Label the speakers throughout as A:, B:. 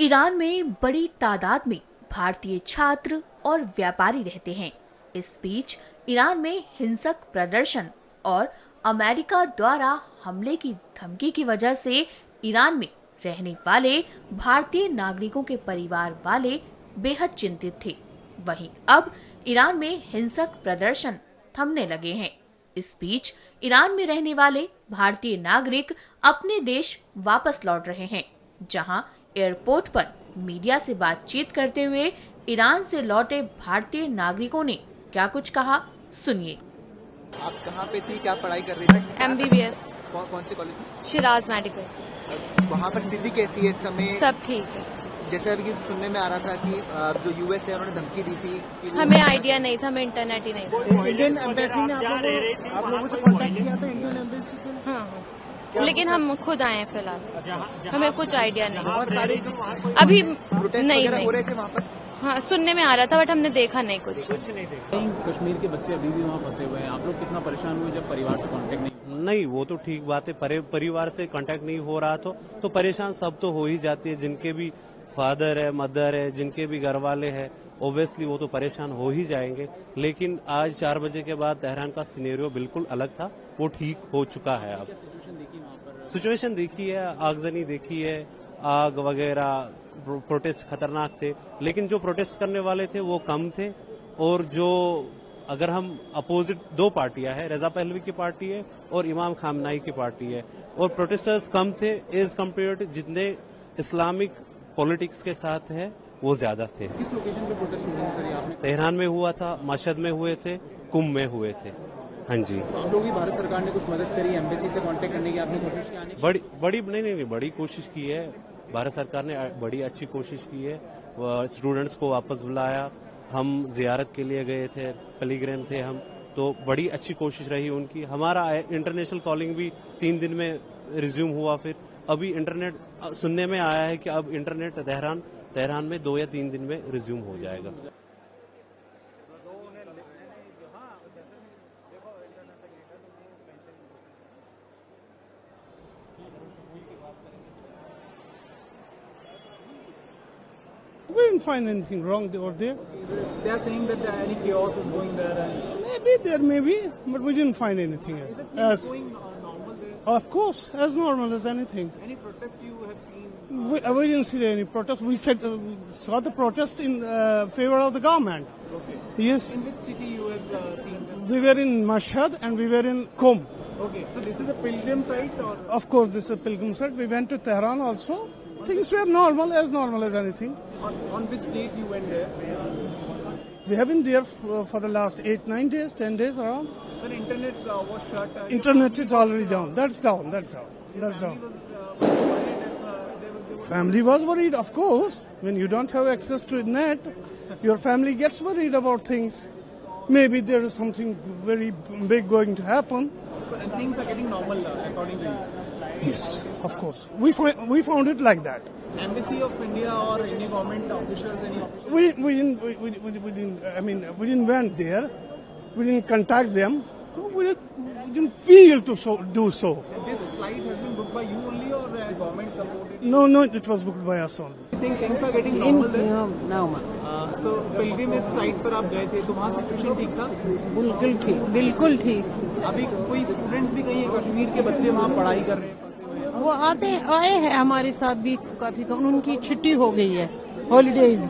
A: Iran में बड़ी तादाद में भारतीय छात्र और व्यापारी रहते हैं। इस बीच ईरान में हिंसक प्रदर्शन और अमेरिका द्वारा हमले की धमकी की वजह से ईरान में रहने वाले भारतीय नागरिकों के परिवार वाले बेहद चिंतित थे। वहीं अब ईरान में हिंसक प्रदर्शन थमने लगे हैं। इस बीच ईरान में रहने वाले भारतीय नागरिक अपने देश वापस लौट रहे हैं, जहां एयरपोर्ट पर मीडिया से बातचीत करते हुए ईरान से लौटे भारतीय नागरिकों ने क्या कुछ कहा, सुनिए।
B: आप कहाँ पे थी, क्या पढ़ाई कर रही थी?
C: MBBS।
B: कौन से कॉलेज में?
C: शिराज मेडिकल।
B: वहाँ पर स्थिति कैसी है इस समय?
C: सब ठीक है।
B: जैसे अभी सुनने में आ रहा था कि जो यूएस है उन्होंने धमकी दी थी कि
C: हमें आइडिया नहीं था, हमें इंटरनेट ही नहीं था।
D: इंडियन एम्बेसी ने आप लोगों से कांटेक्ट किया था? इंडियन एम्बेसी से?
C: हाँ, लेकिन हम खुद आए हैं फिलहाल, हमें कुछ आइडिया नहीं।
B: बहुत सारे
C: अभी
B: प्रोटेस्ट
C: नहीं
B: वगैरह हो रहे थे वहाँ पर?
C: हाँ, सुनने में आ रहा था बट हमने देखा नहीं कुछ।
E: कश्मीर के बच्चे अभी भी वहाँ फंसे हुए हैं। आप लोग कितना परेशान हुए जब परिवार से कांटेक्ट
F: नहीं, वो तो ठीक बात है। परिवार से कांटेक्ट नहीं हो रहा तो परेशान सब तो हो ही जाती है। जिनके भी फादर है, मदर है, जिनके भी घर वाले हैं, ओब्वियसली वो तो परेशान हो ही जाएंगे। लेकिन आज 4 बजे के बाद तेहरान का सिनेरियो बिल्कुल अलग था, वो ठीक हो चुका है। अब सिचुएशन देखी है, आगजनी देखी है, आग वगैरह, प्रोटेस्ट खतरनाक थे। लेकिन जो प्रोटेस्ट करने वाले थे वो कम थे, और जो अगर हम अपोजिट 2 पार्टियां हैं, रजा पहलवी की पार्टी है और इमाम खामनाई की पार्टी है, और प्रोटेस्टर्स कम थे एज कम्पेयर टू जितने इस्लामिक पॉलिटिक्स के साथ है वो ज्यादा थे।
E: किस लोकेशन पे प्रोटेस्ट हुआ सर? आपने
F: तेहरान में हुआ था, मशहद में हुए थे, कुंभ में हुए थे। हाँ जी।
E: आप लोग की भारत सरकार ने कुछ मदद करी, एम्बेसी से कांटेक्ट करने की आपने कोशिश की?
F: बड़ी कोशिश की है। भारत सरकार ने बड़ी अच्छी कोशिश की है। स्टूडेंट्स को वापस बुलाया, हम जियारत के लिए गए थे, पिलग्रिम थे हम, तो बड़ी अच्छी कोशिश रही उनकी। हमारा इंटरनेशनल कॉलिंग भी 3 दिन में रिज्यूम हुआ। फिर अभी इंटरनेट सुनने में आया है कि अब इंटरनेट तेहरान में 2 या 3 दिन में रिज्यूम हो जाएगा।
D: We didn't find anything wrong over there.
E: They are saying that any chaos is going there. And
D: Maybe there may be, but we didn't find anything else. As,
E: going normal there.
D: of course, as normal as anything.
E: Any protest you have seen?
D: We didn't see any protest. We saw the protest in favor of the government.
E: Okay.
D: Yes.
E: In which city you have seen this?
D: We were in Mashhad and we were in Qom.
E: Okay. So this is a pilgrim site or?
D: Of course, this is a pilgrim site. We went to Tehran also. Things were normal as anything.
E: On which date you went there?
D: We have been there for the last 8, 9 days, 10 days around.
E: When internet was shut.
D: Internet is already down. That's down. Family was worried, of course. When you don't have access to net, your family gets worried about things. Maybe there is something very big going to happen.
E: So and things are getting normal according to you?
D: Yes, of course. We found it like that.
E: Embassy of India or any government officials, any officials?
D: We didn't went there. We didn't contact them. We didn't feel to do so.
E: This flight has been booked by you only or government supported?
D: No, it was booked by us only.
E: I think things are getting normal there.
G: normal.
E: So pilgrimage site पर आप गए थे तो वहाँ situation ठीक था?
G: बिल्कुल ठीक।
E: अभी कोई स्टूडेंट्स भी कहीं कश्मीर के बच्चे वहाँ पढ़ाई कर रहे हैं, फंसे हुए हैं?
G: वो आए हैं हमारे साथ भी काफी, उनकी छुट्टी हो गई है, हॉलीडेज।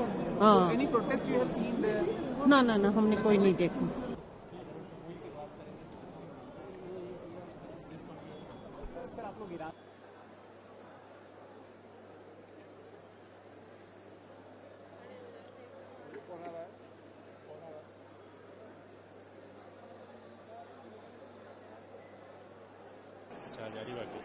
G: हाँ।
E: Any protest you have seen there?
G: ना हमने कोई नहीं देखा।
H: जारी बाकी